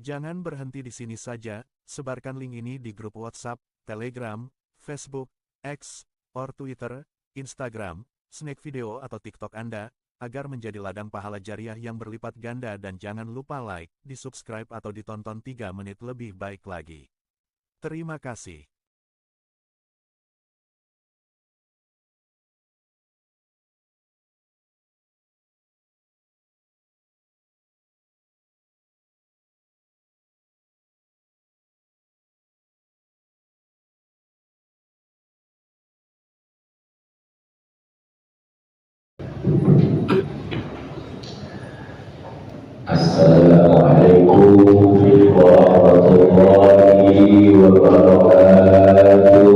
Jangan berhenti di sini saja, sebarkan link ini di grup WhatsApp, Telegram, Facebook, X, or Twitter, Instagram, Snack Video atau TikTok Anda, agar menjadi ladang pahala jariah yang berlipat ganda dan jangan lupa like, di-subscribe atau ditonton 3 menit lebih baik lagi. Terima kasih. Assalamualaikum warahmatullahi wabarakatuh.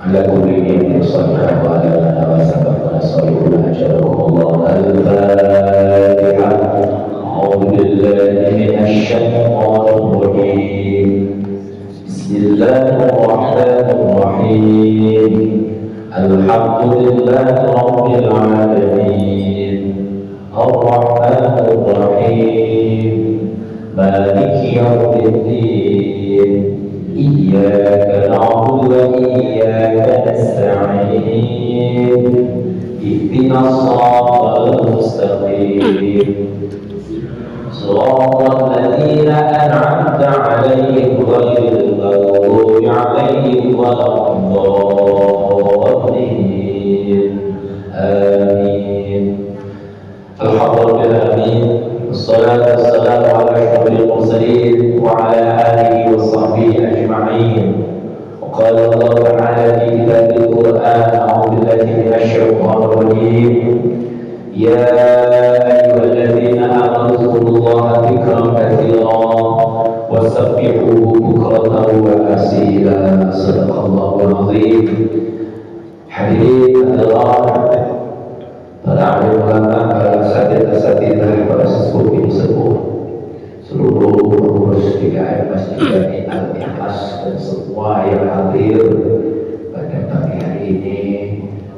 Ala kulli niyatin shaliha wa ala ma sabaq wa nasallu ajazakumullah al-Fatihah. A'udzu billahi minasy syaithanir rajim. Bismillahirrahmanirrahim. Alhamdulillahi rabbil alamin. Ar-Rahmanir Rahim. Maliki yaumiddin. Iyyaka na'budu wa iyyaka nasta'in. Ihdinas shiratal mustaqim. Shiratal ladzina an'amta 'alaihim ghairil maghdubi 'alaihim waladdallin. Amin. Alhamdulillah, amin. Wassalatu wassalamu ala asyrafil mursalin wa ala alihi wa sahbihi ajma'in. Wa qala Allah ta'ala fi kitabil Qur'an, a'udzu billahi minasy syaithanir rajim. Ya ayyuhalladzina amanu dzkurullaha dzikran katsiran wasabbihuhu bukratan wa asila. Shadaqallahul azim. Hadirin hadirat, para alim ulama, para asatidzah, para sesepuh-sepuh, seluruh pengurus GKM Masjid Jami Al-Ikhlas dan semua yang hadir pada pagi hari ini,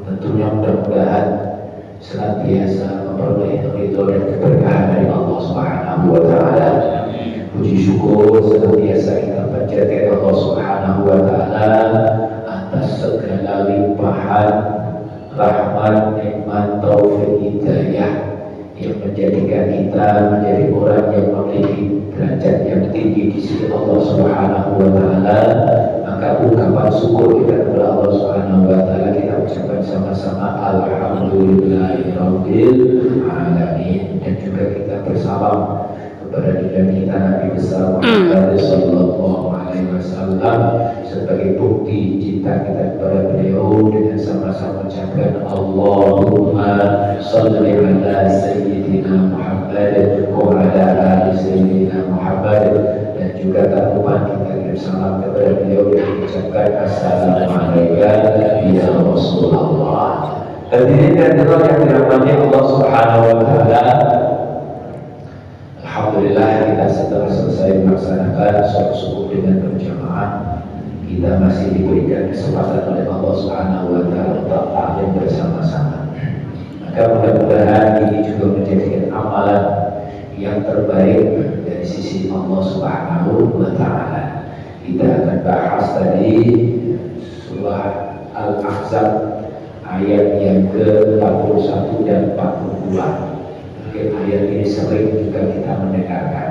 tentunya mudah-mudahan senantiasa memperoleh ridho dan keberkahan dari Allah Subhanahu wa Ta'ala. Puji syukur senantiasa kita panjatkan Allah Subhanahu wa Ta'ala atas segala limpahan rahmat, nikmat, taufik, hidayah yang menjadikan kita menjadi orang yang memiliki derajat yang tinggi di sisi Allah Subhanahu wa Ta'ala. Maka ungkapan syukur kita kepada Allah Subhanahu wa Ta'ala kita ucapkan sama-sama alhamdulillahirabbil alamin. Dan juga kita bersalam kepada kita Nabi besar Muhammad sallallahu alaihi wasallam sebagai bukti cinta kita kepada beliau, dengan sama-sama mengucapkan Allahumma shalli ala sayyidina Muhammad wa ala ali sayyidina Muhammad. Dan juga tak lupa kita kirim salam kepada beliau dan mengucapkan assalamualaikum ya Rasulullah. Hadirin dan hadirat yang dirahmati Allah Subhanahu wa Ta'ala, alhamdulillah kita setelah selesai melaksanakan sholat subuh dengan berjamaah, kita masih diberikan kesempatan oleh Allah Subhanahu wa Ta'ala untuk taklim bersama-sama. Maka mudah-mudahan ini juga menjadikan amalan yang terbaik dari sisi Allah Subhanahu wa Ta'ala. Kita akan bahas tadi surah Al-Ahzab ayat yang ke-41 dan 42. Mungkin ayat ini sering juga kita mendengarkan.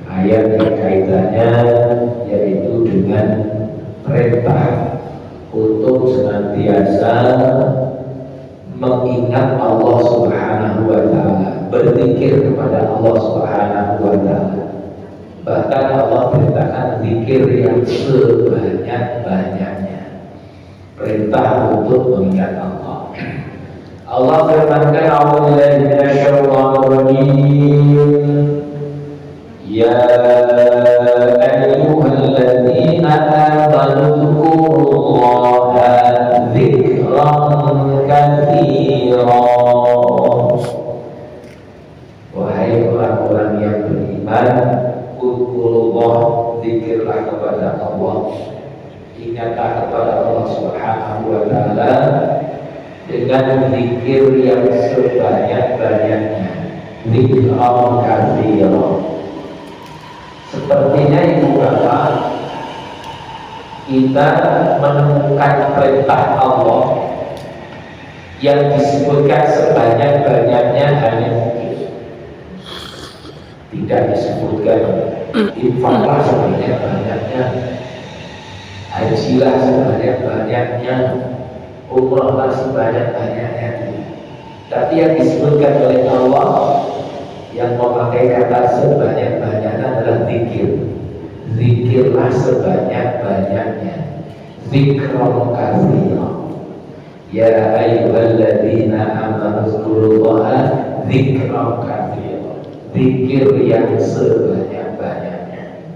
Ayat yang kaitannya yaitu dengan perintah untuk senantiasa mengingat Allah Subhanahu wa Ta'ala, berzikir kepada Allah Subhanahu wa Ta'ala. Bahkan Allah perintahkan zikir yang sebanyak-banyaknya. Perintah untuk mengingat Allah. Allah firmankan, a'udzubillahi minasyaitonir rajim. Ya ayyuhalladzina amanu dzkurullaha dzikran katsiran. Wahai orang-orang yang beriman, dzkurullah, zikirlah kepada Allah, ingatlah kepada Allah Subhanahu wa Ta'ala dengan zikir yang sebanyak-banyaknya. Dzikran katsira. Sepertinya ibu bapak, kita menemukan perintah Allah yang disebutkan sebanyak-banyaknya hanya zikir. Tidak disebutkan infaklah sebanyak-banyaknya, hajilah sebanyak-banyaknya, umrahlah sebanyak-banyaknya. Tapi yang disebutkan oleh Allah yang memakai kata sebanyak-banyaknya adalah zikir. Zikirlah sebanyak-banyaknya. Dzikran katsira. Ya ayyuhalladzina amanu dzkurullaha dzikran katsira. Zikir yang sebanyak-banyaknya.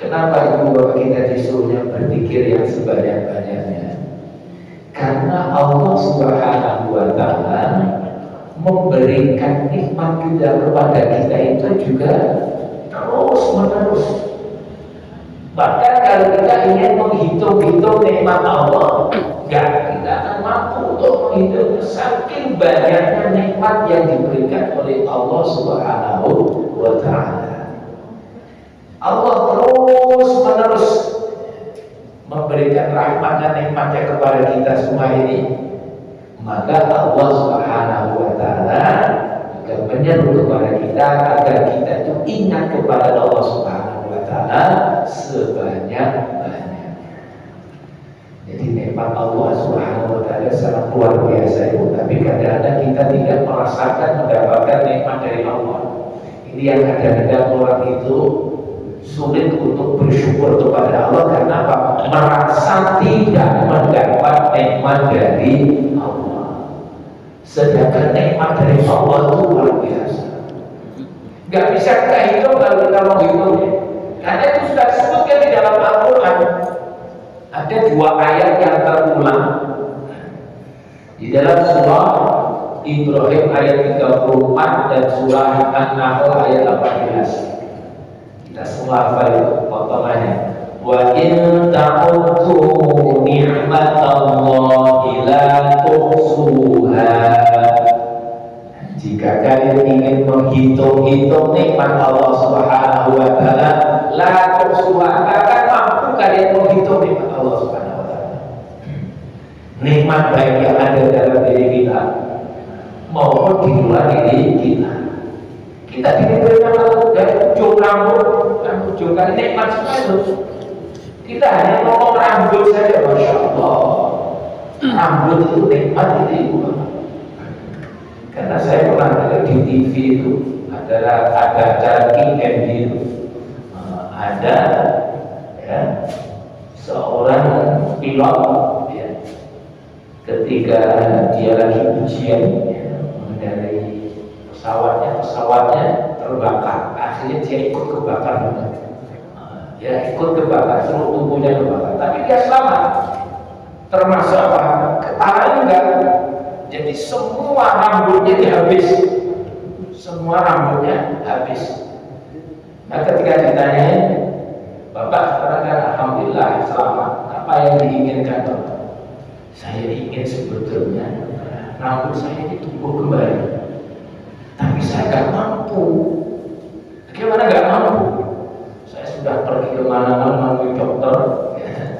Kenapa ibu bapak kita disuruhnya berzikir yang sebanyak-banyaknya? Karena Allah Subhanahu wa Ta'ala memberikan nikmat kita kepada kita itu juga terus menerus. Bahkan kalau kita ingin menghitung-hitung nikmat Allah, kita akan mampu untuk menghitungnya. Saking banyaknya nikmat yang diberikan oleh Allah Subhanahu wa Ta'ala. Allah terus menerus memberikan rahmat dan nikmatnya kepada kita semua ini. Maka Allah Subhanahu wa Ta'ala juga menyeru kepada kita agar kita itu ingat kepada Allah Subhanahu wa Ta'ala sebanyak-banyaknya. Jadi nikmat Allah Subhanahu wa Ta'ala sangat luar biasa itu. Tapi kadang-kadang kita tidak merasakan mendapatkan nikmat dari Allah. Ini yang kadang-kadang orang itu sulit untuk bersyukur kepada Allah. Karena apa? Merasa tidak mendapat nikmat dari Allah. Sedangkan nikmat dari Allah itu luar biasa. Gak bisa kita hitung kalau kita mau hitungnya. Karena itu sudah disebutkan di dalam Al-Quran. Ada dua ayat yang terulang di dalam surah Ibrahim ayat 34 dan surah An-Nahl ayat 18. Kita semua hafal itu potongannya. Wa in ta'uddu ni'matallahi la tuhsuha. Jika kalian ingin menghitung-hitung nikmat Allah Subhanahu wa Ta'ala, la tuhsuha, akan mampu kalian menghitung nikmat Allah Subhanahu wa Ta'ala. Nikmat baik yang ada dalam diri kita maupun di luar diri kita. Kita diberi nama dari ujung rambut, ujung kali nikmat semua itu. Kita hanya ngomong rambut saja, Masya Allah. Rambut itu nikmat itu. Karena saya pernah dengar di TV itu ada acara KMD itu, ada ya, seorang pilot ya, ketika dia lagi ujian ya, mengendarai pesawatnya terbakar, akhirnya dia ikut kebakar juga. Ya ikut kebakar, seluruh tubuhnya kebakar, tapi dia selamat. Termasuk apa? Kepalanya enggak. Jadi semua rambutnya dihabis. Semua rambutnya habis. Nah ketika ditanya, Bapak sekarang kan alhamdulillah selamat, apa yang diinginkan Bapak? Saya ingin sebetulnya rambut saya ditumbuh kembali, tapi saya nggak mampu. Bagaimana nggak mampu? Saya sudah pergi kemana-mana menemui dokter, ya.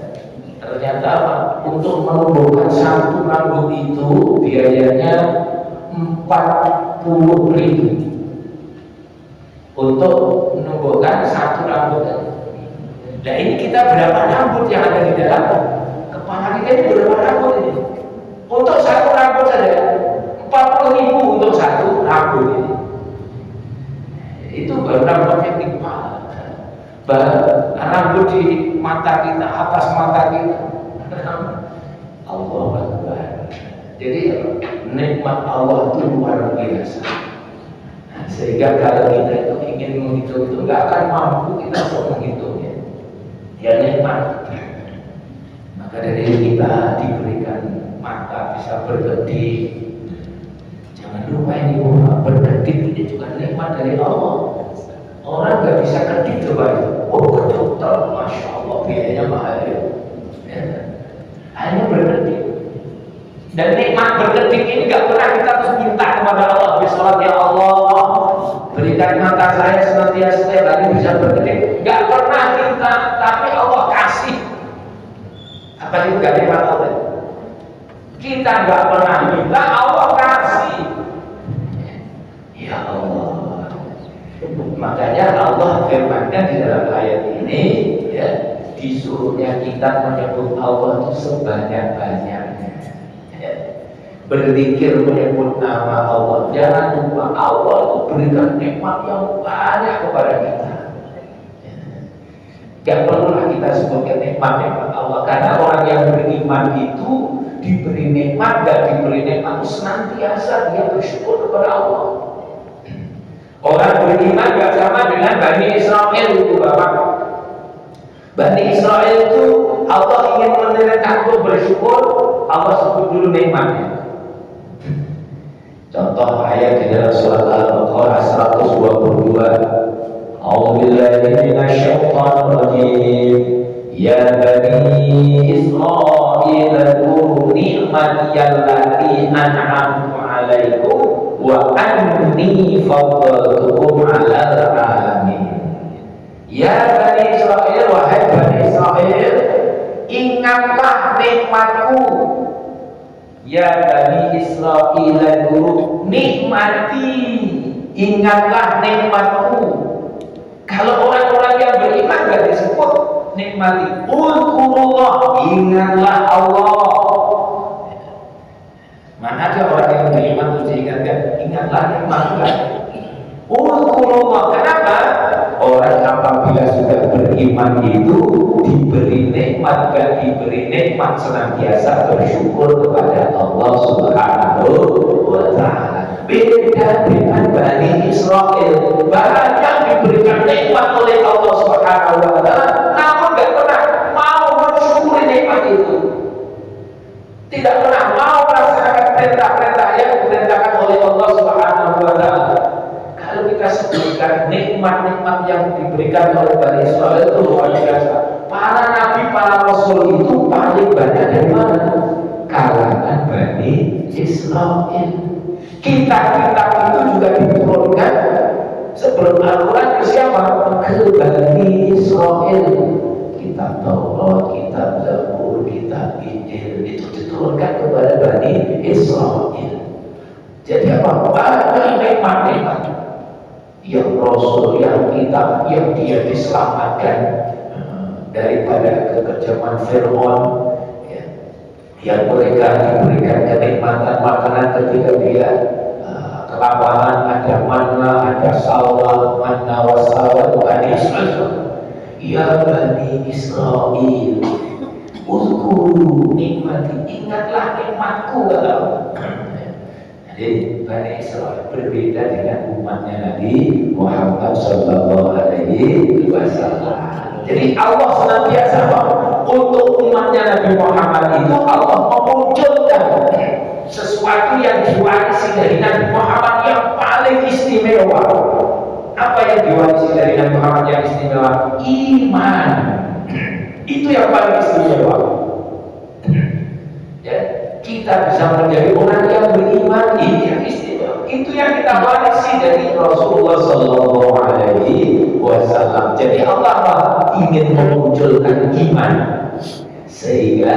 Ternyata apa? Untuk menumbuhkan satu rambut itu biayanya 40.000 untuk menumbuhkan satu rambut. Nah ini kita berapa rambut yang ada di dalam kepala kita ini, berapa rambut ini? Untuk satu rambut saja 40.000 untuk satu rambut ini. Itu baru rambut yang di kepala. Rambut di mata kita, atas mata kita. Allah Akbar. Jadi nikmat Allah itu luar biasa. Sehingga kalau kita itu ingin menghitung itu nggak akan mampu kita untuk menghitungnya. Ya nikmat. Maka dari kita diberikan mata bisa berkedip. Jangan lupa ini berkedip ini juga nikmat dari Allah. Orang nggak bisa kedip coba itu. Oh ke dokter, Masya Allah biayanya mahal ya. Hanya berkedip. Dan nikmat berkedip ini nggak pernah kita terus minta kepada Allah. Sholat ya Allah, Berikan mata saya senantiasa setiap hari bisa berkedip. Gak pernah minta, tapi Allah kasih. Apa itu gak nikmat Allah? Kita gak pernah minta, Allah kasih. Ya Allah. Makanya Allah firmankan di dalam ayat ini, ya, disuruhnya kita menyebut Allah itu sebanyak-banyaknya. Ya. Berzikir menyebut nama Allah. Jangan lupa Allah itu berikan nikmat yang banyak kepada kita. Gak perlulah kita sebutkan nikmat-nikmat Allah, karena orang yang beriman itu diberi nikmat, gak diberi nikmat senantiasa dia bersyukur kepada Allah. Orang beriman gak sama dengan Bani Israel itu, Bapak. Bani Israel itu Allah ingin menerangkan untuk bersyukur, Allah sebut dulu nikmatnya. Contoh ayat di dalam surat Al-Baqarah 122. A'udzubillahi minasyaitonir rajim. Ya Bani Israil dzkuru ni'mati allati an'amtu 'alaikum wa anni faddaltukum 'alal 'alamin. Ya Bani Israil, wahai Bani Israil, ingatlah nikmatku. Ya Bani Israil dzkuru nikmati, ingatlah nikmatku. Kalau orang-orang yang beriman gak disebut nikmati. Uzkurullah, ingatlah Allah. Mana ada orang yang beriman terus diingatkan, ingatlah nikmatlah. Uzkurullah. Kenapa? Orang apabila sudah beriman itu diberi nikmat, gak diberi nikmat senantiasa bersyukur kepada Allah Subhanahu wa ta'ala. Beda dengan Bani Israel, banyak diberikan nikmat oleh Allah Subhanahu wa ta'ala, namun gak pernah mau mensyukuri nikmat itu. Tidak pernah mau melaksanakan perintah-perintah yang diperintahkan oleh Allah Subhanahu wa ta'ala. Kalau kita sebutkan nikmat-nikmat yang diberikan oleh Bani Israel itu luar biasa. Para nabi, para rasul itu paling banyak dari mana? Kalangan Bani Israel. Kitab-kitab itu juga diturunkan sebelum Al-Quran ke siapa? Ke Bani Israel. Kitab Taurat, kitab Zabur, kitab Injil itu diturunkan kepada Bani Israel. Jadi apa? Banyak nikmat-nikmat yang Rasul, yang kitab, yang dia diselamatkan daripada kekejaman Fir'aun, ya, yang mereka diberikan kenikmatan makanan ketika dia kelaparan. Ada manna, ada salwa, manna wa salwa. Bani Israel, ya Bani Israel, uzkuru nikmati, ingatlah nikmatku, kata Allah. Jadi Bani Israel berbeda dengan umatnya Nabi Muhammad Sallallahu Alaihi Wasallam. Jadi Allah senantiasa untuk umatnya Nabi Muhammad itu Allah memunculkan sesuatu yang diwarisi dari Nabi Muhammad yang paling istimewa. Apa yang diwarisi dari Nabi Muhammad yang istimewa? Iman. Itu yang paling istimewa. Ya, kita bisa menjadi orang yang beriman, ini yang istimewa. Itu yang kita warisi dari Rasulullah Sallallahu Alaihi Wasallam. Jadi Allah ingin memunculkan iman, sehingga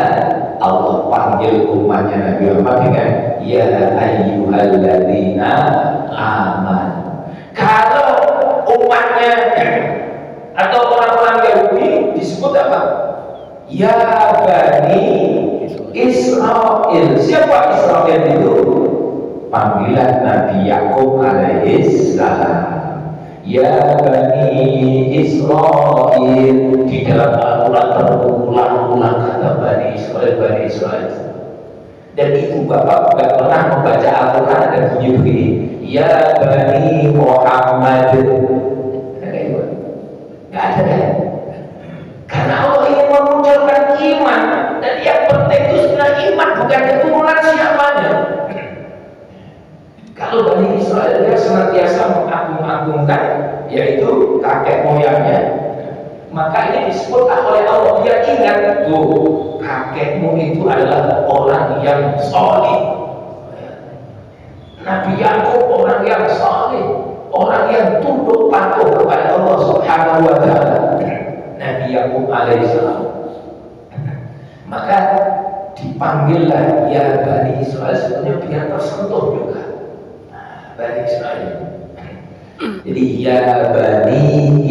Allah panggil umatnya Nabi Muhammad dengan ya ayyuhalladzina aman. Kalau umatnya atau orang-orang Yahudi disebut apa? Ya Bani Israel. Siapa Israel itu? Panggilan Nabi Yakub alaihissalam. Ya Bani Israel. Di dalam Al-Quran berulang-ulang kata Bani Israel, Bani Israel. Dan itu Bapak gak pernah membaca Al-Quran dan bunyi begini, ya Bani Muhammad. Gak ada kan? Karena Allah ingin memunculkan iman. Dan yang penting itu sebenarnya iman, bukan keturunan siapanya. Kalau Bani Israel dia senantiasa mengagung-agungkan, yaitu kakek moyangnya, maka ini disebut oleh Allah, dia ingat tuh kakekmu itu adalah orang yang saleh. Nabi Yakub orang yang saleh, orang yang tunduk patuh kepada Allah Subhanahu wa taala, Nabi Yakub alaihissalam. Maka dipanggillah ya Bani Israel, sebenarnya biar tersentuh juga. Bani Israel. Jadi ya Bani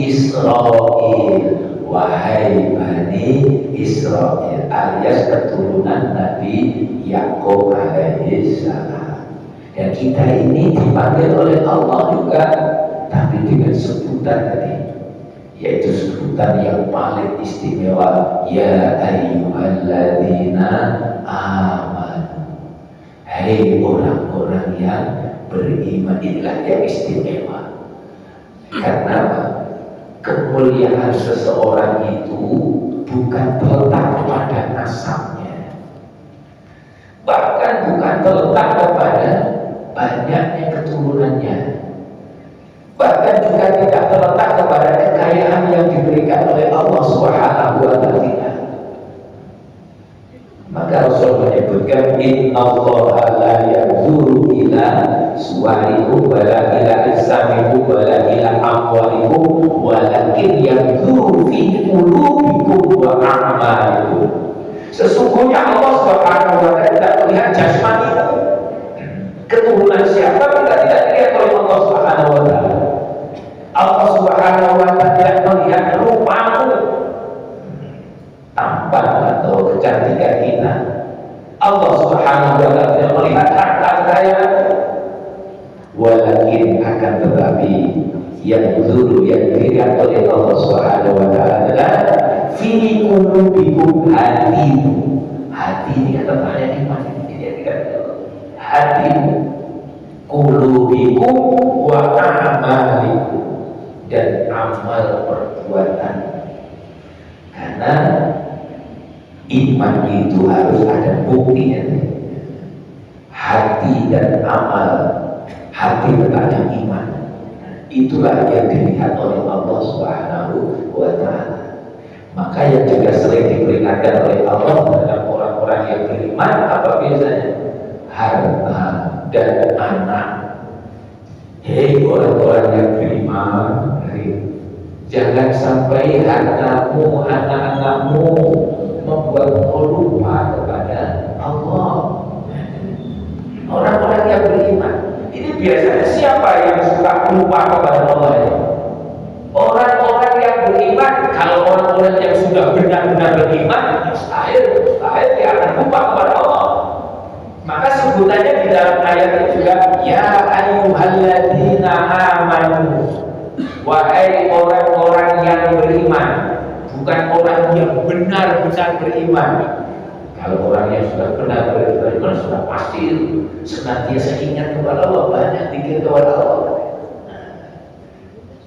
Israel, wahai Bani Israel, alias keturunan Nabi Yakub alaihissalam. Dan kita ini dipanggil oleh Allah juga, tapi dengan sebutan tadi, yaitu sebutan yang paling istimewa, ya ayyuhalladzina amanu, hai orang-orang yang beriman. Inilah yang istimewa, karena kemuliaan seseorang itu bukan terletak pada nasabnya, bahkan bukan terletak kepada banyaknya keturunannya, bahkan juga tidak terletak kepada kekayaan yang diberikan oleh Allah Subhanahu wa taala. Maka Rasul menyebutkan innallaha la yanzuru ila suwarikum wala ila ajsamikum wala ila amwalikum walakin yanzuru fi qulubikum wa a'malikum. Sesungguhnya Allah Subhanahu wa taala tidak melihat jasmanimu, keturunan siapa kita tidak dilihat oleh Allah Subhanahu wa taala. Allah Subhanahu wa taala tidak melihat rupamu, tampan atau kecantikan kita. Allah Subhanahu wa taala tidak melihat harta kekayaan, walakin akan tetapi yang dulu yang dilihat oleh Allah Subhanahu wa taala adalah fi qulubikum, hati ini kata banyak iman ini dia tidak hatimu, qulubikum wa a'malikum, dan amal perbuatan. Karena iman itu harus ada buktinya, hati dan amal. Hati bertanya iman, itulah yang dilihat oleh Allah Subhanahu wa taala. Maka yang juga sering diperingatkan oleh Allah terhadap orang-orang yang beriman apa biasanya? Harta dan anak. Hei orang-orang yang beriman, jangan sampai hartamu, anak-anakmu membuat kau lupa kepada Allah. Orang-orang yang beriman ini biasanya siapa yang suka lupa kepada Allah ini? Orang-orang yang beriman. Kalau orang-orang yang sudah benar-benar beriman, mustahil dia akan lupa kepada Allah. Maka sebutannya di dalam ayat ini juga ya ayyuhalladzina amanu, wahai orang-orang yang beriman, bukan orang yang benar-benar beriman. Kalau orang yang sudah benar beriman sudah pasti senantiasa ingat kepada Allah, banyak zikir kepada Allah.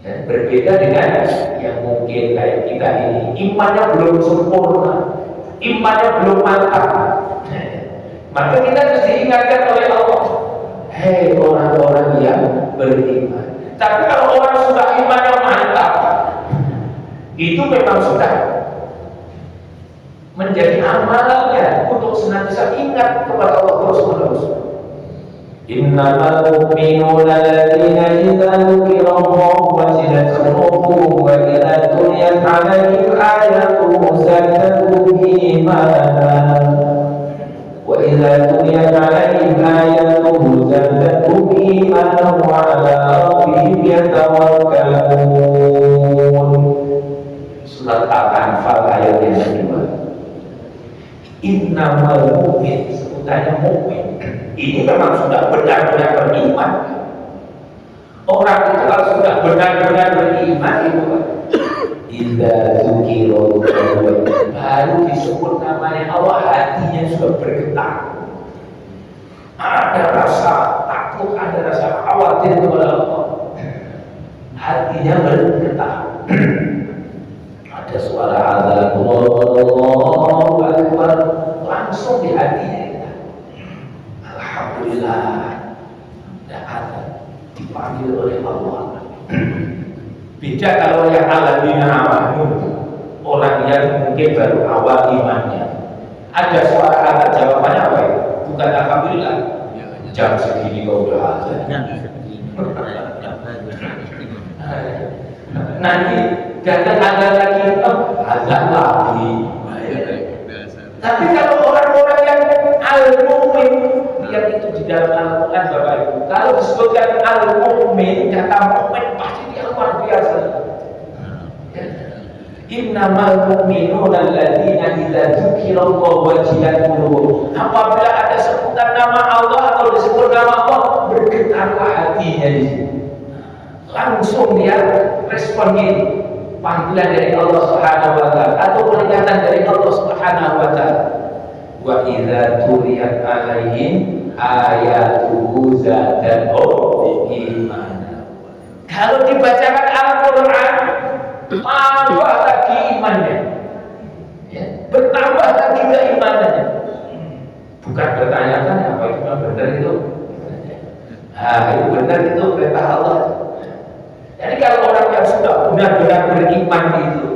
Dan berbeda dengan yang mungkin kayak kita ini, imannya belum sempurna, imannya belum mantap. Maka kita harus diingatkan oleh Allah, hei orang-orang yang beriman. Tapi kalau orang sudah imannya mantap, itu memang sudah menjadi amalnya untuk senantiasa ingat kepada Allah terus-menerus. Innamal mu'minuna alladziina idza dzukira Allahu wajilat qulubuhum wa idza tuliyat 'alaihim ayatuhu zadatuhum iimanan wa idza tuliyat 'alaihim ayatuhu zadatuhum iimanan wa 'ala rabbihim yatawakkalun. Surat Al-Anfal ayat yang kedua. Innamal mu'min, sebutannya mu'min ini memang sudah benar-benar beriman. Orang itu kalau sudah benar-benar beriman itu idza dzukira baru disebut namanya Allah, hatinya sudah bergetar, ada rasa takut, ada rasa khawatir kepada Allah, hatinya bergetar. Ada suara azan Allahu Akbar langsung di hatinya. Alhamdulillah, ada dipanggil oleh Allah. Beda kalau yang alladzina amanu, orang yang mungkin baru awal imannya. Ada suara azan, jawabannya apa ya? Bukan alhamdulillah. Jam segini kau udah azan. Nanti datang ada lagi, ada lagi. Tapi kalau orang-orang yang al-mu'min, lihat itu di dalam Al-Quran Bapak Ibu. Kalau disebutkan al-mu'min, kata mu'min pasti dia luar biasa. Innamal mu'minuna alladzina idza dzukirallahu wajilat qulubuhum. Apabila ada sebutan nama Allah atau disebut nama Allah, bergetarlah hatinya di situ. Langsung dia respon ini, panggilan dari Allah Subhanahu wa taala atau peringatan dari Allah Subhanahu wa taala. Wa idza tuliyat alaihim ayatuhu zadatuhum iman. Kalau dibacakan Al-Qur'an, tambah lagi imannya, ya, bertambah lagi keimanannya. Bukan bertanya-tanya apa itu benar itu. Itu benar itu perintah Allah. Jadi kalau orang yang sudah benar-benar beriman itu,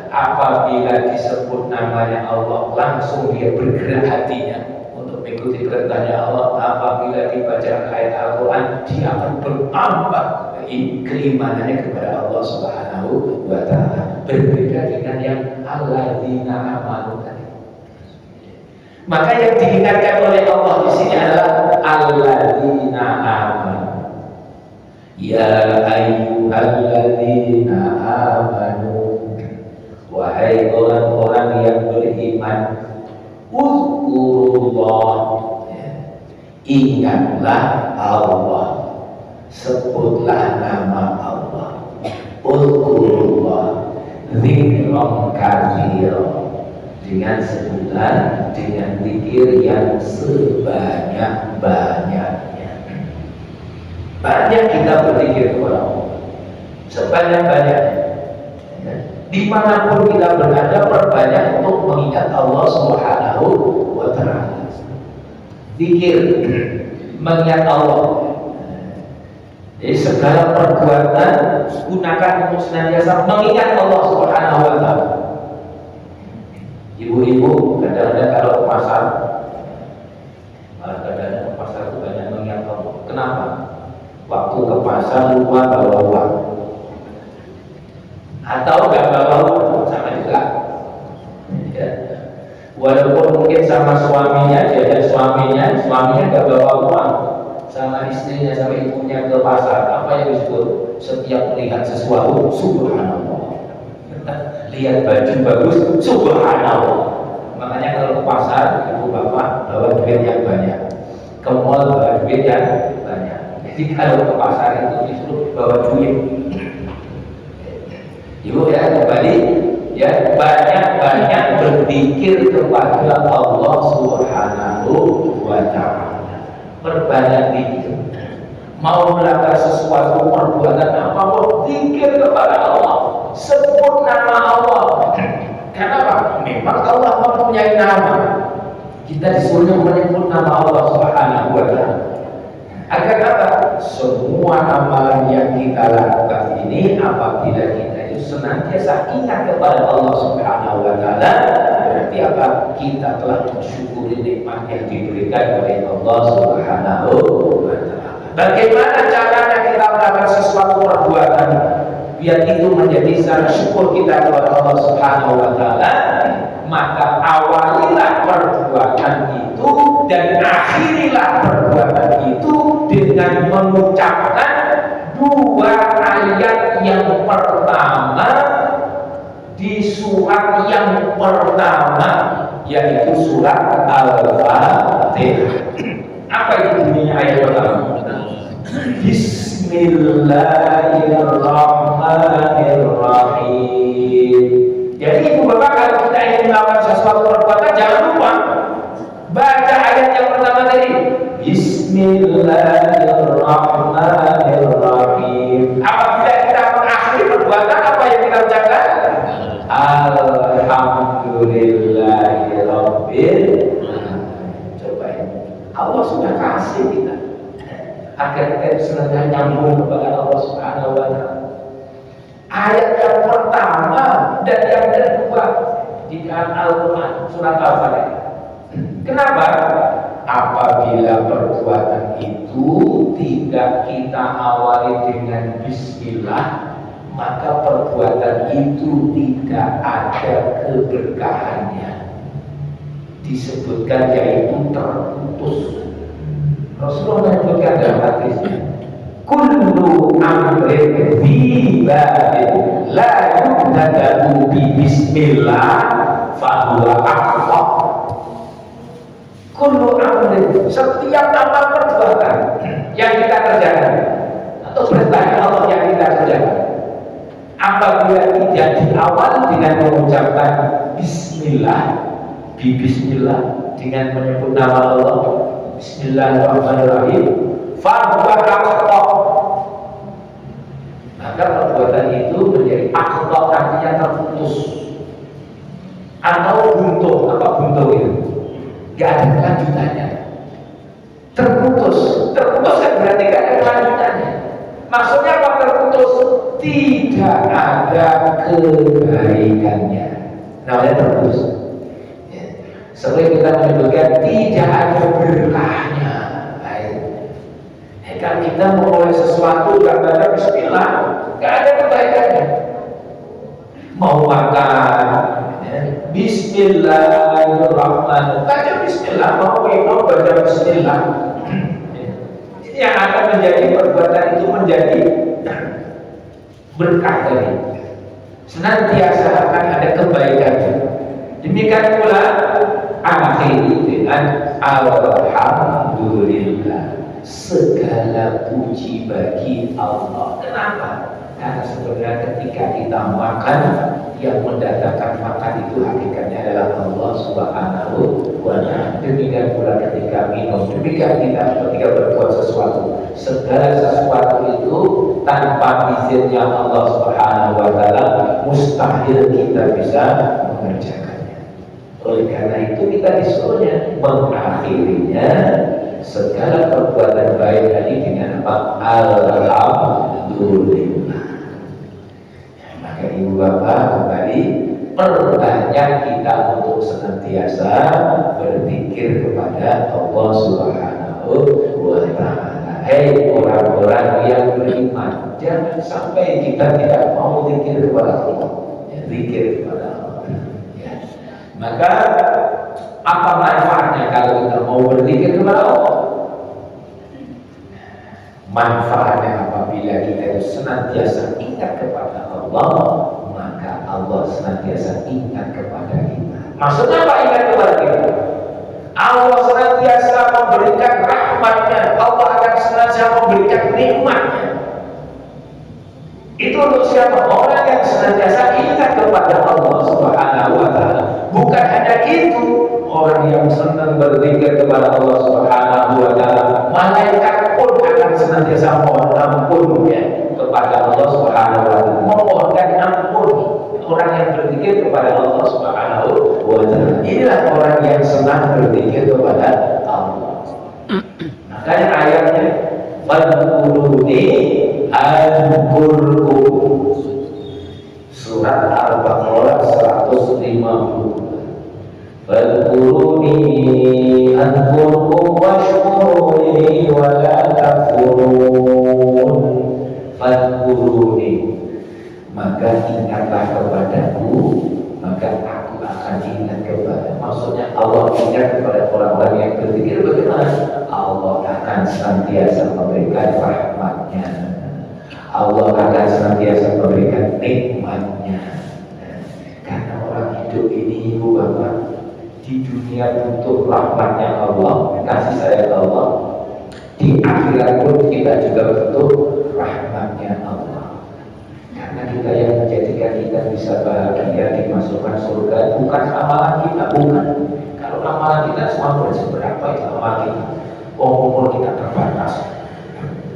apabila disebut namanya Allah, langsung dia bergerak hatinya untuk mengikuti perintahnya Allah. Apabila dibaca ayat Al-Quran, dia akan bertambah keimanannya kepada Allah Subhanahu wa taala. Berbeda dengan yang alladzina amanu tadi. Maka yang diingatkan oleh Allah di sini adalah alladzina amanu. Ya ayyuhalladzina amanu, wahai orang-orang yang beriman, uzkurullah, ingatlah Allah, sebutlah nama Allah. Uzkurullah dzikran katsiran, dengan sebutan, dengan zikir yang sebanyak-banyaknya. Banyak kita berzikir kepada Allah, sebanyak-banyaknya. Dimanapun kita berada, perbanyak untuk mengingat Allah Subhanahu wa taala. Zikir, mengingat Allah. Jadi segala perbuatan gunakan untuk senantiasa mengingat Allah Subhanahu wa taala. Ibu-ibu kadang-kadang kalau ke pasar, kadang-kadang ke pasar itu banyak mengingat Allah. Kenapa? Waktu ke pasar lupa bawa uang, atau nggak bawa uang, sama juga. Ya. Walaupun mungkin sama suaminya, jajan suaminya nggak bawa uang, sama istrinya, sama ibunya ke pasar, apa yang disebut? Setiap melihat sesuatu, subhanallah. Lihat baju bagus, subhanallah. Makanya kalau ke pasar, ibu bapak bawa duit yang banyak, ke mall bawa duit yang banyak. Jadi kalau ke pasar itu disuruh bawa duit. Ibu ya kembali, ya banyak-banyak berzikir kepada Allah Subhanahu wa taala. Perbanyak zikir. Mau melakukan sesuatu perbuatan apapun, zikir kepada Allah, sebut nama Allah. Kenapa? Memang Allah mempunyai nama. Kita disuruh menyebut nama Allah Subhanahu wa taala. Agar apa? Semua amalan yang kita lakukan ini, apabila kita itu senantiasa ingat kepada Allah Subhanahu wa taala, berarti apa? Kita telah mensyukuri nikmat yang diberikan oleh Allah Subhanahu wa taala. Bagaimana caranya kita melakukan sesuatu perbuatan biar itu menjadi sarana syukur kita kepada Allah Subhanahu wa taala? Maka awalilah perbuatan itu dan akhirilah perbuatan itu dengan mengucapkan dua ayat yang pertama di surat yang pertama, yaitu surat Al-Fatihah. Apa itu bunyinya ayat pertama? Bismillahirrahmanirrahim. Jadi ibu bapak, kalau kita ingin melakukan sesuatu perbuatan, jangan lupa baca ayat yang pertama tadi. Bismillahirrahmanirrahim. Apabila kita mengakhiri perbuatan, apa yang kita ucapkan? Alhamdulillahirabbil alamin. Coba ini, Allah sudah kasih kita agar kita senantiasa nyambung kepada Allah Subhanahu wa taala. Ayat yang pertama dan yang kedua di dalam Al-Quran surat Al-Fatihah. Kenapa? apabila perbuatan itu tidak kita awali dengan bismillah, maka perbuatan itu tidak ada keberkahannya. Disebutkan yaitu terputus. Rasulullah menyebutkan dalam hadisnya, kullu amrin bibadin la yubda'u bi bismillah fahuwa aqta. Kullu amrin, setiap amal perbuatan yang kita kerjakan atau perintah Allah yang kita kerjakan, apabila tidak diawali dengan mengucapkan bismillah, bismillah dengan menyebut nama Allah, bismillahirrahmanirrahim, fahuwa aqta, maka perbuatan itu menjadi aqta, artinya terputus atau buntu. Apa buntu itu? Gak ada kelanjutannya. Terputus kan berarti gak ada kelanjutannya. Maksudnya apa terputus? Tidak ada kebaikannya. Namanya terputus. Sering kita menyebutkan tidak ada berkahnya. Kalau kita memulai sesuatu karena bismillah, gak ada kebaikannya. Mau makan, bismillahirrahmanirrahim, baca bismillah. Mau minum, baca bismillah. Ini yang akan menjadi perbuatan itu menjadi berkah tadi. Senantiasa akan ada kebaikannya. Demikian pula akhiri dengan alhamdulillah, segala puji bagi Allah. Kenapa? Karena sebenarnya ketika kita makan, yang mendatangkan makan itu hakikatnya adalah Allah Subhanahu wa Ta'ala. Demikian pula ketika minum, demikian kita ketika berbuat sesuatu, segala sesuatu itu tanpa izinnya Allah Subhanahu wa Ta'ala mustahil kita bisa mengerjakannya. Oleh karena itu kita disuruhnya mengakhirinya segala perbuatan baik tadi dengan apa? Alhamdulillah. Maka ibu bapak kembali perbanyak kita untuk senantiasa berzikir kepada Allah Subhanahu wa Ta'ala. Hei orang-orang yang beriman, jangan sampai kita tidak mau zikir kepada Allah. Zikir kepada Allah. Ya. Maka apa manfaatnya kalau kita mau berzikir kepada Allah? Manfaatnya apabila kita itu senantiasa ingat kepada Allah, maka Allah senantiasa ingat kepada kita. Maksudnya apa ingat kepada kita? Allah senantiasa memberikan rahmatnya, Allah akan senantiasa memberikan nikmatnya. Itu untuk siapa? Orang yang senantiasa ingat kepada Allah Subhanahu wa Ta'ala. Bukan hanya itu, orang yang senang berzikir kepada Allah Subhanahu wa Ta'ala, malaikat pun akan senantiasa mohon ampun ya kepada Allah Subhanahu wa Ta'ala. Memohonkan ampun orang yang berzikir kepada Allah Subhanahu wa Ta'ala. Inilah orang yang senang berzikir kepada Allah. Makanya ayatnya fadkuruni azkurkum, surat Al-Baqarah 150. Fadkuruni azkurkum washkuruni wa la takfurun. Fadkuruni, maka ingatlah kepadaku, maka aku akan ingat kepada. Maksudnya Allah ingat kepada orang-orang yang berzikir. Bagaimana? Allah akan senantiasa memberikan rahmatnya, Allah akan senantiasa memberikan nikmatnya. Karena orang hidup ini ibu bapak di dunia butuh rahmatnya Allah, kasih sayang Allah. Di akhirat pun kita juga butuh rahmatnya Allah. Karena kita yang menjadikan kita bisa bahagia dimasukkan surga bukan amalan kita, bukan. Kalau amalan kita semua seberapa itu amalan kita. Umur kita terbatas.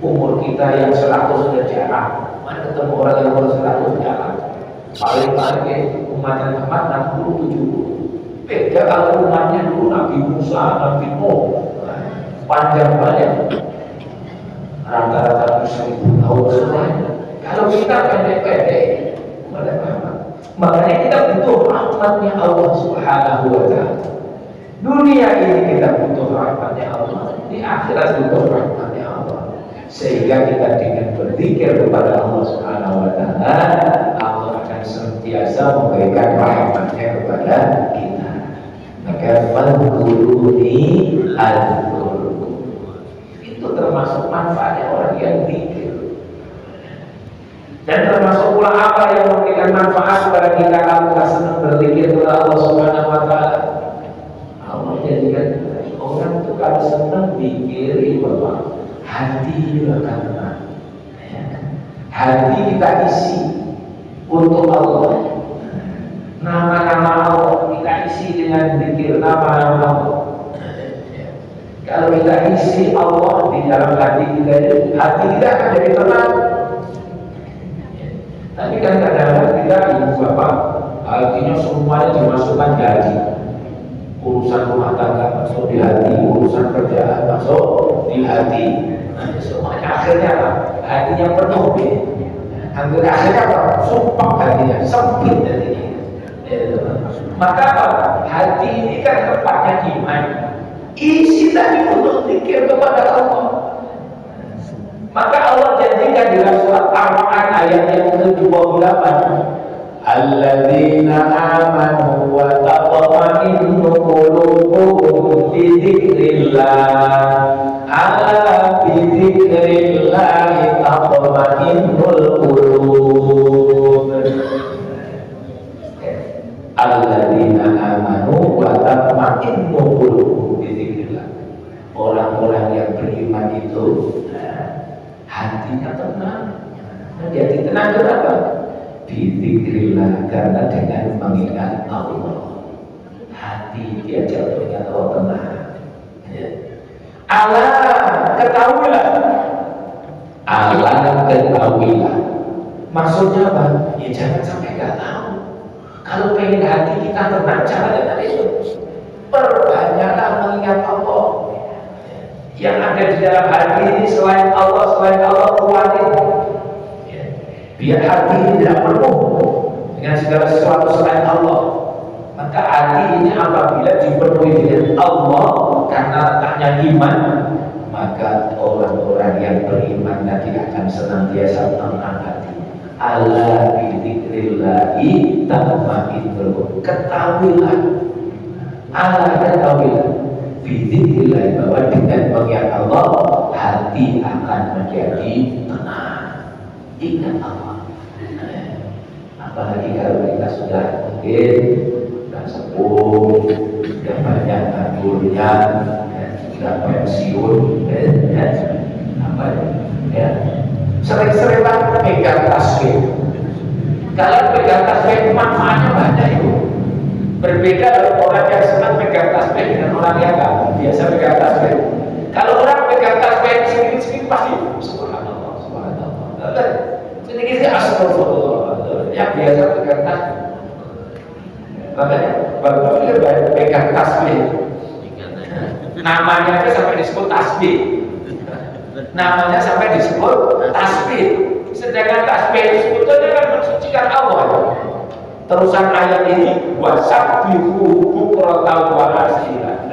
Umur kita yang 100 sudah jarang. Mana ketemu orang yang umur 100 jarang. Paling-paling umatnya Muhammad 60-70. Beda kalau umatnya dulu Nabi Musa, Nabi Nuh, panjang banyak. Rata-rata 1000 tahun semuanya. Kalau kita pendek-pendek, makanya kita butuh rahmatnya Allah Subhanahu wa Ta'ala. Dunia ini kita butuh rahmatnya Allah, di akhirat butuh rahmatnya Allah. Sehingga kita dengan berzikir kepada Allah Subhanahu wa taala, Allah akan senantiasa memberikan rahmatnya kepada kita. Maka fadhkuruni adzkurkum. Itu termasuk manfaatnya orang yang zikir. Dan termasuk pula apa yang memberikan manfaat kepada kita kalau kita senang berzikir kepada Allah Subhanahu wa taala. Allah jadikan orang itu kalau senang zikir itu apa? Hati akan tenang. Hati kita isi untuk Allah. Nama-nama Allah kita isi dengan zikir nama-nama Allah. Kalau kita isi Allah di dalam hati kita akan jadi tenang. Tapi kan kadang-kadang kita ibu bapak artinya semuanya dimasukkan gaji. Urusan rumah tangga masuk di hati, urusan kerjaan masuk di hati. Semuanya akhirnya apa? Hatinya penuh deh. Akhirnya apa? Sumpah hatinya, sempit hatinya. Maka apa? Hati ini kan tempatnya iman. Isi tadi untuk zikir kepada Allah. Maka Allah janjikan dalam surat Ar-Ra'd ayat yang ke-28, alladzina amanu wa tatma'innu qulubuhum bi dzikrillah, ala bi dzikrillah tatma'innul qulub. Alladzina amanu wa tatma'innu qulubuhum bi dzikrillah. Orang-orang yang beriman itu hatinya tenang. Menjadi tenang kenapa? Bizikrillah, karena dengan mengingat Allah hati dia jatuh ingat Allah tenang. Allah ketahuilah. Allah ketahuilah. Maksudnya apa? Ya jangan sampai nggak tahu. Kalau pengen hati kita tenang, caranya tadi itu perbanyaklah mengingat Allah. Yang ada di dalam hati ini selain Allah kuatin ya. Biar hati ini tidak penuh dengan segala sesuatu selain Allah. Maka hati ini apabila dipenuhi dengan Allah karena letaknya iman, maka orang-orang yang beriman nanti akan senantiasa tenang hati. Ala bidzikrillahi tatma'innul qulub. Ketahuilah, ala ketahuilah bizikrillah, bahwa dengan mengingat Allah hati akan menjadi tenang. Ingat Allah. Apalagi kalau kita sudah mungkin sudah sepuh, sudah banyak ngangurnya, sudah pensiun, apa ya? Sering-seringlah pegang tasbih. Kalau pegang tasbih manfaatnya banyak itu. Berbeda dengan orang yang senang pegang tasbih dengan orang yang nggak biasa pegang tasbih. Kalau orang pegang tasbih sedikit-sedikit pasti subhanallah, subhanallah. Sedikit-sedikit astagfirullah. Yang biasa pegang tasbih. Makanya bagus juga pegang tasbih. Namanya aja sampai disebut tasbih. Namanya sampai disebut tasbih. Sedangkan tasbih itu sebetulnya kan mensucikan Allah. Terusan ayat ini wasabbihu bukratan wa asila,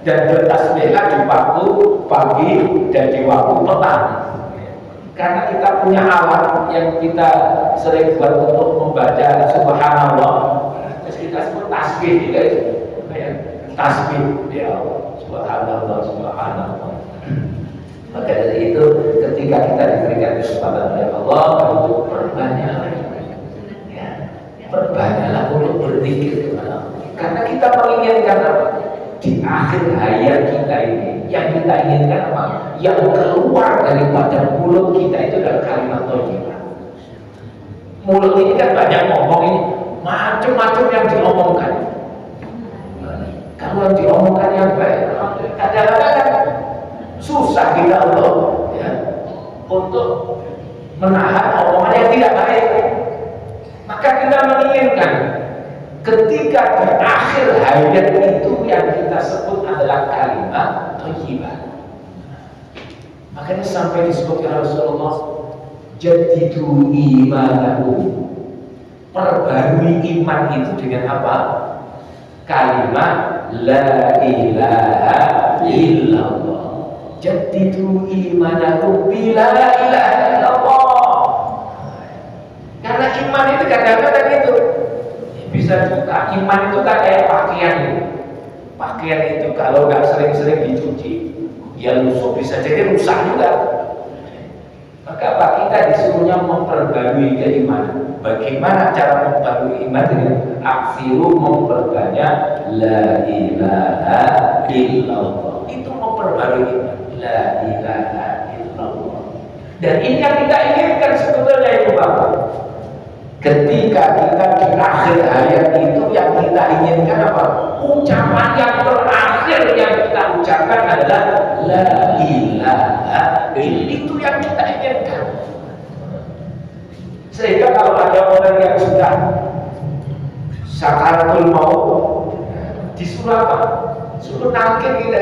dan bertasbihlah di waktu pagi dan di waktu petang. Karena kita punya alat yang kita sering buat untuk membaca subhanallah, terus kita sebut tasbih juga itu. Tasbih ya Allah, subhanallah, subhanallah. Maka dari itu ketika kita diberikan kesempatan oleh Allah, itu perbanyaklah untuk berzikir kepada Allah. Karena kita menginginkan apa? Di akhir hayat kita ini, yang kita inginkan apa? Yang keluar daripada mulut kita itu adalah kalimat thayyibah. Mulut ini kan banyak ngomong ini, macam-macam yang diomongkan. Kalau yang diomongkan yang baik, kadang-kadang susah kita untuk menahan omongan yang tidak baik. Maka kita menginginkan ketika di akhir hayat itu yang kita sebut adalah kalimat thayyibah. Makanya sampai disebutkan Rasulullah, jadidu imanakum, perbarui iman itu dengan apa? Kalimat La ilaha illallah. Jaddidu imanakum bila ilaha illallah. Karena iman itu kadang-kadang itu bisa juga. Iman itu kan kayak pakaian. Pakaian itu kalau nggak sering-sering dicuci, ya lusuh, bisa jadi rusak juga. Maka Pak, kita disuruhnya memperbarui keimanan. Bagaimana cara memperbarui iman? Dengan aksiru memperbanyak la ilaha illallah. Itu memperbarui iman. La ilaha illallah. Dan ini yang kita inginkan sebetulnya itu Bapak. Ketika kita di akhir hayat itu yang kita inginkan apa? Ucapan yang terakhir yang kita ucapkan adalah la ilaha illallah. Itu yang kita inginkan. Sehingga kalau ada orang yang sudah sakaratul maut, disuruh apa? Suruh nangkir kita,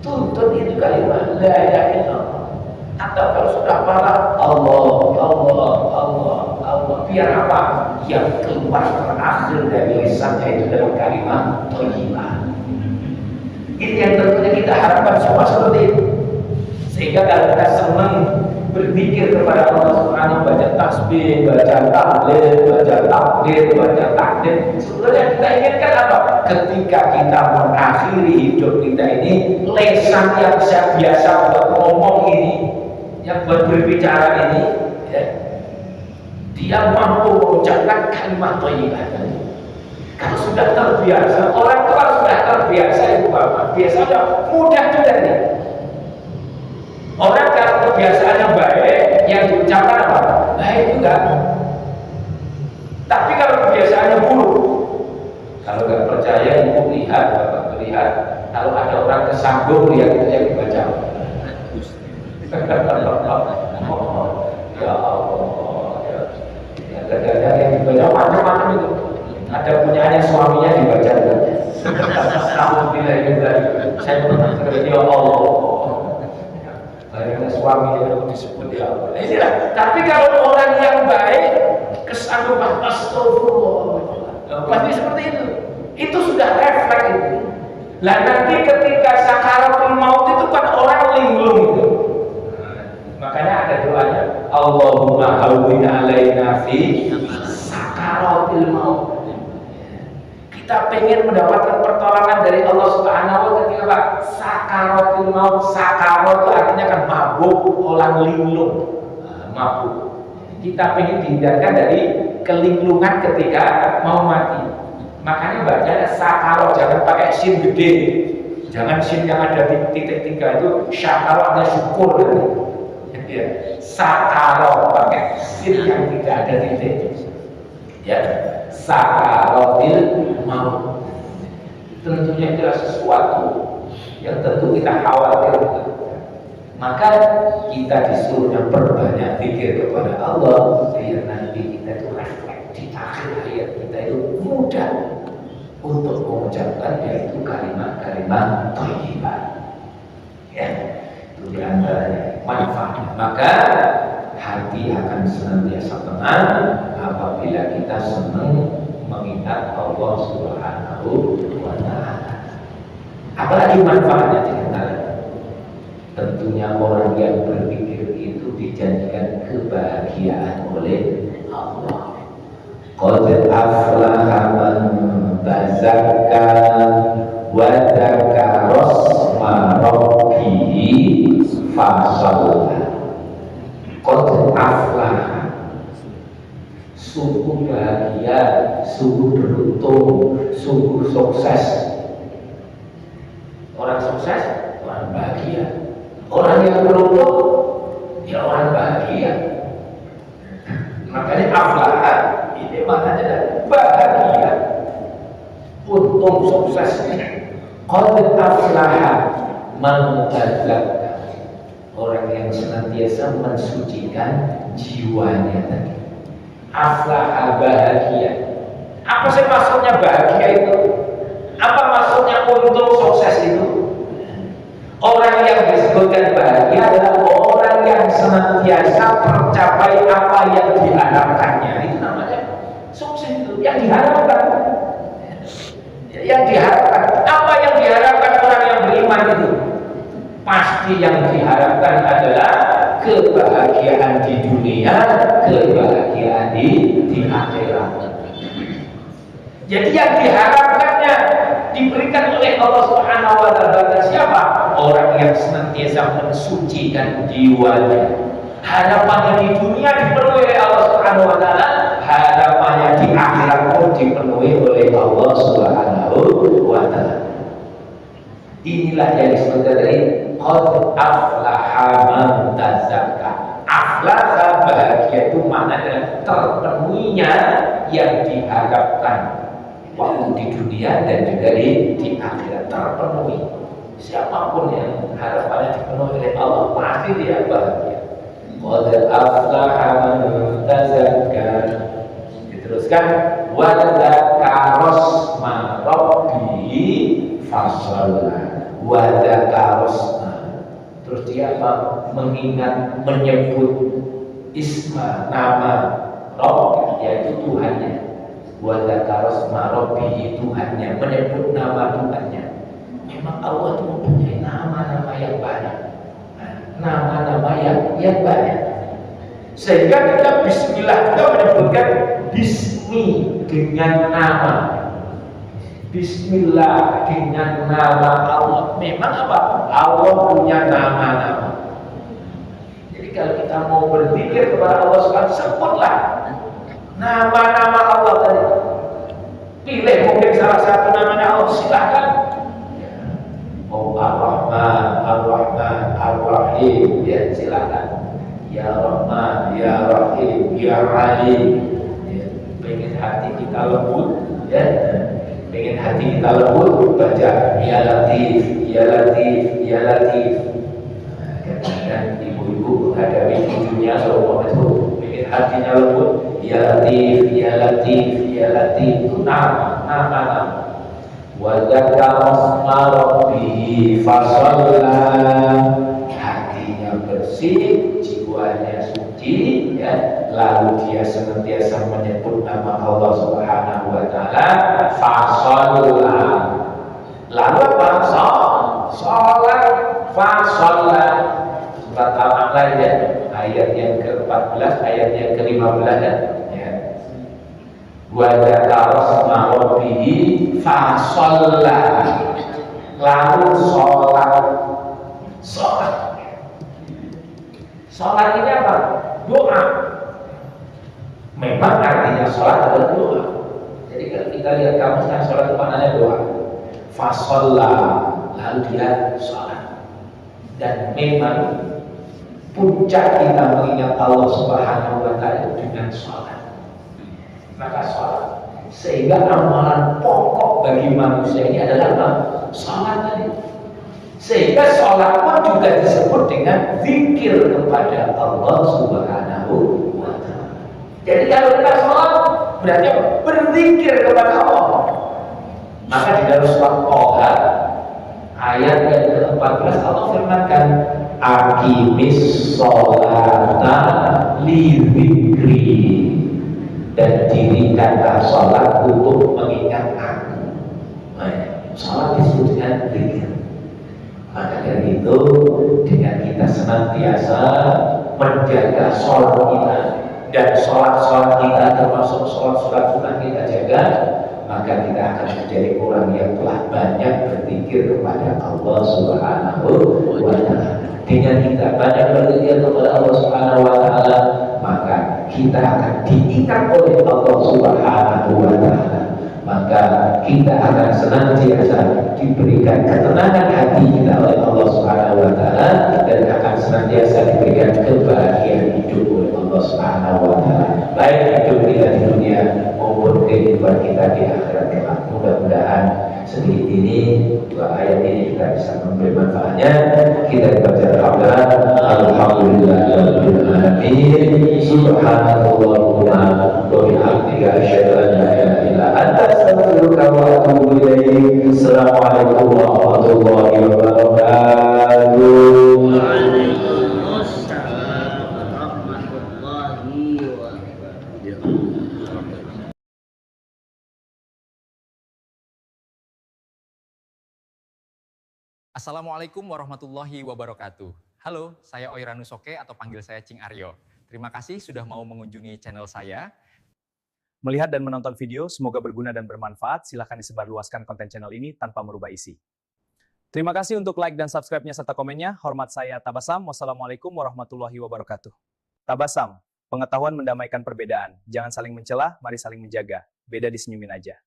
tuntut itu kalimat la ilaha illallah. Atau kalau sudah parah, Allah, biar apa? Yang keluar terakhir dari lisannya itu adalah kalimat thayyibah. Ini yang tentunya kita harapkan semua seperti itu. Sehingga kalau kita senang berpikir kepada Allah Subhanahu, baca tasbih, baca tahlil, baca takbir, baca takbir, sebenarnya kita inginkan apa? Ketika kita mengakhiri hidup kita ini, lisan yang biasa buat ngomong ini, yang buat berbicara ini, ya, dia mampu mengucapkan kalimat thayyibah. Kalau sudah terbiasa, orang itu kalau sudah terbiasa itu apa? Biasanya mudah juga nih. Orang kalau kebiasaannya baik, yang diucapkan apa? Baik juga. Tapi kalau kebiasaannya buruk, kalau nggak percaya, ibu lihat, bapak lihat. Kalau ada orang kesambung, lihat itu yang dibaca. Ya Allah, ya kadang-kadang yang dibaca macam-macam itu. Ada punyanya suaminya dibaca. Alhamdulillah juga. Saya pernah dengar ya Allah. Karena suaminya itu disebut ya Allah. Inilah. Tapi kalau orang yang baik kesanggupan astagfirullah, pasti seperti itu. Itu sudah refleks itu. Lah nanti ketika sakaratul maut itu kan orang linglung itu. Makanya ada doanya, Allahumma hawwin alaina fi sakaratil maut. Kita pengen mendapatkan pertolongan dari Allah Subhanahu wa taala ketika sakaratul maut. Sakarat itu artinya kan mabuk, orang linglung, mabuk. Kita pengen dihindarkan dari kelinglungan ketika mau mati. Makanya bacanya sakarat, jangan pakai sin gede, jangan sin yang ada titik 3 itu. Syakarotnya syukur. Ya, sakaro pakai sin yang tidak ada titik. Ya, sakaratil maut. Tentunya adalah sesuatu yang tentu kita khawatir. Maka kita disuruhnya perbanyak pikir kepada Allah biar nanti kita itu refleks di akhir hayat kita itu mudah untuk mengucapkan yaitu kalimat-kalimat thayyibah. Ya. Itu diantaranya manfaatnya. Maka hati akan senantiasa tenang apabila kita senang mengingat Allah Subhanahu wa Ta'ala. Apalagi manfaatnya diantara tentunya orang yang berpikir itu dijanjikan kebahagiaan oleh Allah. Qad aflaha man tazakka wa dzakara asma rabbih fasalla. Qad aflaha, sungguh bahagia, sungguh beruntung, sungguh sukses. Orang sukses, orang bahagia. Orang yang beruntung, ya orang bahagia. Makanya aflaha ini maknanya bahagia, untung, sukses. Qad aflaha man tazakka, orang yang senantiasa mensucikan jiwanya tadi. Aflaha bahagia. Apa sih maksudnya bahagia itu? Apa maksudnya untung sukses itu? Orang yang disebutkan bahagia adalah orang yang senantiasa tercapai apa yang diharapkannya. Itu namanya sukses itu, yang diharapkan. Yang yang diharapkan, apa yang diharapkan orang yang beriman itu? Pasti yang diharapkan adalah kebahagiaan di dunia, kebahagiaan di akhirat. Jadi yang diharapkannya diberikan oleh Allah Subhanahu wa taala siapa? Orang yang senantiasa mensucikan jiwanya. Harapannya di dunia dipenuhi oleh Allah Subhanahu wa taala, harapannya di akhirat pun dipenuhi oleh Allah Subhanahu wa taala. Inilah yang disebut dari qad aflaha man tazakka. Aflaha, bahagia itu maknanya terpenuhinya yang diharapkan waktu di dunia dan juga di akhirat, terpenuhi. Siapapun yang harapannya dipenuhi oleh Allah pasti dia bahagia. Qad aflaha man tazakka. Diteruskan wa dzakara asma rabbihi fasalla. Wa dzakara asma. Terus dia mengingat, menyebut isma, nama Rabb, yaitu Tuhannya. Wa dzakara asma rabbihi, Tuhannya, menyebut nama Tuhannya. Memang Allah itu mempunyai nama-nama yang banyak, nama-nama yang banyak, sehingga kita bismillah juga menyebutkan bismi dengan nama, bismillah dengan nama Allah. Memang apa? Allah punya nama-nama. Jadi kalau kita mau berzikir kepada Allah Subhanahu, sebutlah nama-nama Allah tadi. Pilih mungkin salah satu namanya Allah, silahkan. Oh, Ar-Rahman, Ar-Rahman, Ar-Rahim, ya silakan. Ya Rahman, Ya Rahim, Ya Rahim. Ya, pengen hati kita lembut, ya. Pengen hati kita lembut, baca Ya Latif, Ya Latif, Ya Latif. Nah, kadang-kadang ibu-ibu menghadapi cucunya seumpama itu pengen hatinya lembut, Ya Latif, Ya Latif, Ya Latif, itu nama. Wa dzakara asma rabbihi fasalla, hatinya bersih, jiwanya suci, ya, lalu dia senantiasa menyebut nama Allah Subhanahu wa taala, fasalla. Lalu apa? Salat, fasalla. Surat Al-A'la, ya, ayat yang ke-14, ayat yang ke-15, ya. Wa dzakara asma rabbihi fasalla, lalu sholat ini apa? Doa. Memang artinya sholat adalah doa. Jadi kalau kita lihat kamus kan sholat itu maknanya doa. Fasalla, lalu dia sholat. Dan memang puncak kita mengingat Allah Subhanahu wa taala itu dengan sholat. Maka sholat, sehingga amalan pokok bagi manusia ini adalah apa? Sholat tadi. Sehingga sholat pun juga disebut dengan zikir kepada Allah Subhanahu wa taala. Jadi kalau kita sholat berarti apa? Berzikir kepada Allah. Maka di dalam surat Toha ayat yang ke-14 Allah firmankan, aqimis sholata li dzikri, dan dirikanlah sholat untuk mengingat aku. Sholat disebut dengan zikir. Maka dari itu, dengan kita senantiasa menjaga sholat kita, dan sholat kita termasuk sholat sunnah kita jaga, maka kita akan menjadi orang yang telah banyak berzikir kepada Allah Subhanahu wa taala. Dengan kita banyak berzikir kepada Allah Subhanahu wa taala, maka kita akan diingat oleh Allah Subhanahu wa taala. Maka kita akan senantiasa diberikan ketenangan hati kita oleh Allah Subhanahu wa taala, dan akan senantiasa diberikan kebahagiaan hidup oleh Allah Subhanahu wa taala, baik hidup kita di dunia maupun kehidupan kita di akhirat kelak. Mudah-mudahan sedikit ini, dua ayat ini kita bisa memberi manfaatnya. Kita baca alhamdulillahirabbil alamin, subhanallahumma wa bihamdika asyhadu an la ilaha illa anta astaghfiruka wa atubu ilaik. Assalamualaikum warahmatullahi wabarakatuh. Assalamualaikum warahmatullahi wabarakatuh. Halo, saya Oiranus Soke atau panggil saya Cing Aryo. Terima kasih sudah mau mengunjungi channel saya. Melihat dan menonton video, semoga berguna dan bermanfaat. Silahkan disebarluaskan konten channel ini tanpa merubah isi. Terima kasih untuk like dan subscribe-nya serta komennya. Hormat saya Tabasam. Wassalamualaikum warahmatullahi wabarakatuh. Tabasam, pengetahuan mendamaikan perbedaan. Jangan saling mencela, mari saling menjaga. Beda disenyumin aja.